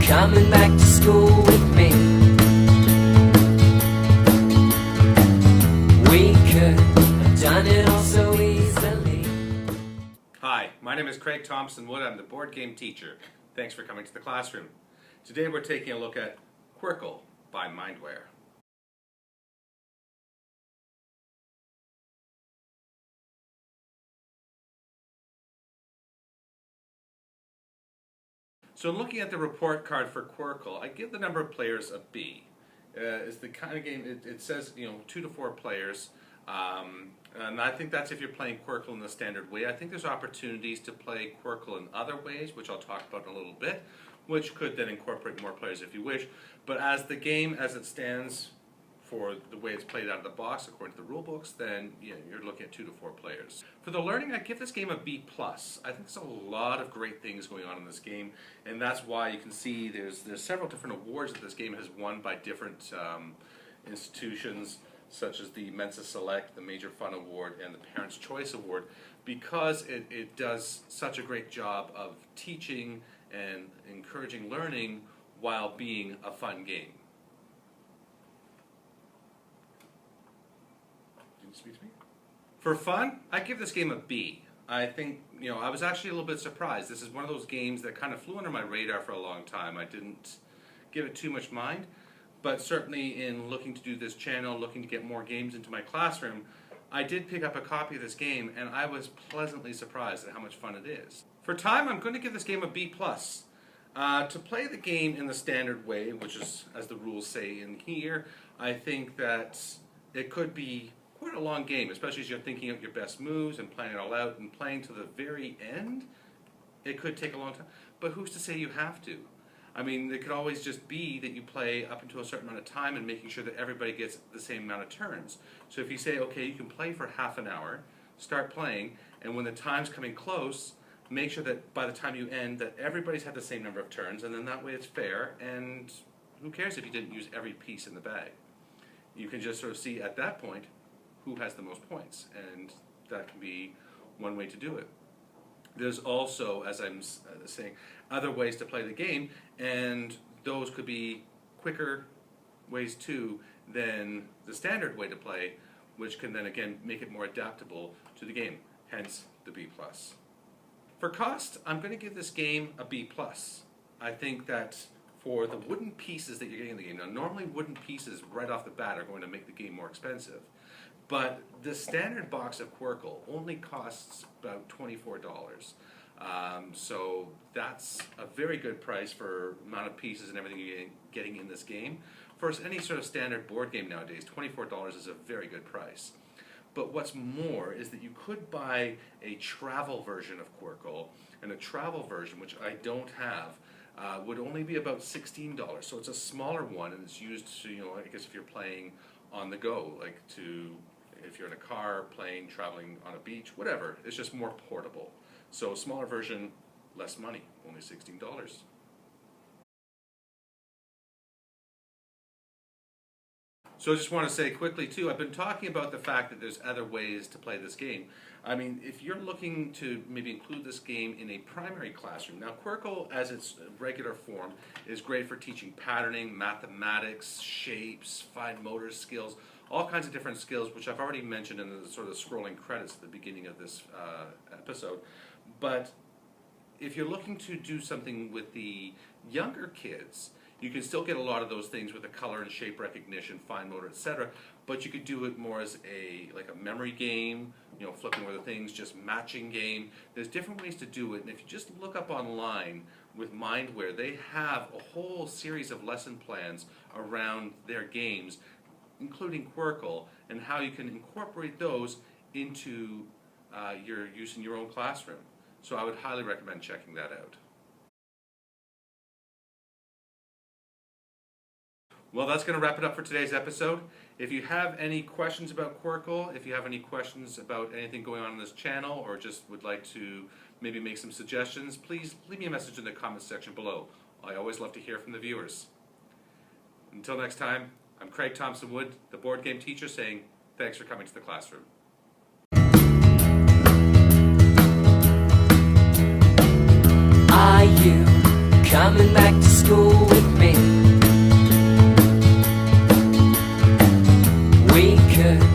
coming back to school with me. We could have done it all so easily. Hi, my name is Craig Thompson Wood. I'm the board game teacher. Thanks for coming to the classroom. Today we're taking a look at Qwirkle by Mindware. So in looking at the report card for Qwirkle, I give the number of players a B. It's the kind of game, it says 2 to 4 players, and I think that's if you're playing Qwirkle in the standard way. I think there's opportunities to play Qwirkle in other ways, which I'll talk about in a little bit, which could then incorporate more players if you wish. But as the game as it stands, for the way it's played out of the box according to the rule books, then you're looking at 2 to 4 players. For the learning, I give this game a B+. I think there's a lot of great things going on in this game, and that's why you can see there's several different awards that this game has won by different institutions, such as the Mensa Select, the Major Fun Award, and the Parents' Choice Award, because it does such a great job of teaching and encouraging learning while being a fun game. Speak to me. For fun, I give this game a B. I think, I was actually a little bit surprised. This is one of those games that kind of flew under my radar for a long time. I didn't give it too much mind, but certainly in looking to do this channel, looking to get more games into my classroom, I did pick up a copy of this game, and I was pleasantly surprised at how much fun it is. For time, I'm going to give this game a B+. To play the game in the standard way, which is as the rules say in here, I think that it could be quite a long game, especially as you're thinking of your best moves and planning it all out and playing to the very end. It could take a long time, but who's to say you have to? I mean, it could always just be that you play up until a certain amount of time and making sure that everybody gets the same amount of turns. So if you say, okay, you can play for half an hour, start playing, and when the time's coming close, make sure that by the time you end that everybody's had the same number of turns, and then that way it's fair, and who cares if you didn't use every piece in the bag? You can just sort of see at that point who has the most points, and that can be one way to do it. There's also, as I'm saying, other ways to play the game, and those could be quicker ways too than the standard way to play, which can then again make it more adaptable to the game, hence the B+. For cost, I'm going to give this game a B+. I think that for the wooden pieces that you're getting in the game, now normally wooden pieces right off the bat are going to make the game more expensive, but the standard box of Qwirkle only costs about $24. So that's a very good price for amount of pieces and everything you're getting in this game. For any sort of standard board game nowadays, $24 is a very good price. But what's more is that you could buy a travel version of Qwirkle, and a travel version, which I don't have, would only be about $16. So it's a smaller one, and it's used to, I guess if you're playing on the go, like if you're in a car, playing, traveling on a beach, whatever. It's just more portable. So a smaller version, less money, only $16. So I just want to say quickly too, I've been talking about the fact that there's other ways to play this game. I mean, if you're looking to maybe include this game in a primary classroom, now Qwirkle as its regular form is great for teaching patterning, mathematics, shapes, fine motor skills, all kinds of different skills, which I've already mentioned in the sort of scrolling credits at the beginning of this episode. But if you're looking to do something with the younger kids, you can still get a lot of those things with the color and shape recognition, fine motor, etc. But you could do it more as a memory game, flipping over the things, just matching game. There's different ways to do it, and if you just look up online with Mindware, they have a whole series of lesson plans around their games, including Qwirkle, and how you can incorporate those into your use in your own classroom. So I would highly recommend checking that out. Well, that's going to wrap it up for today's episode. If you have any questions about Qwirkle, if you have any questions about anything going on this channel, or just would like to maybe make some suggestions, please leave me a message in the comments section below. I always love to hear from the viewers. Until next time, I'm Craig Thompson Wood, the board game teacher, saying thanks for coming to the classroom. Are you coming back to school with me. We could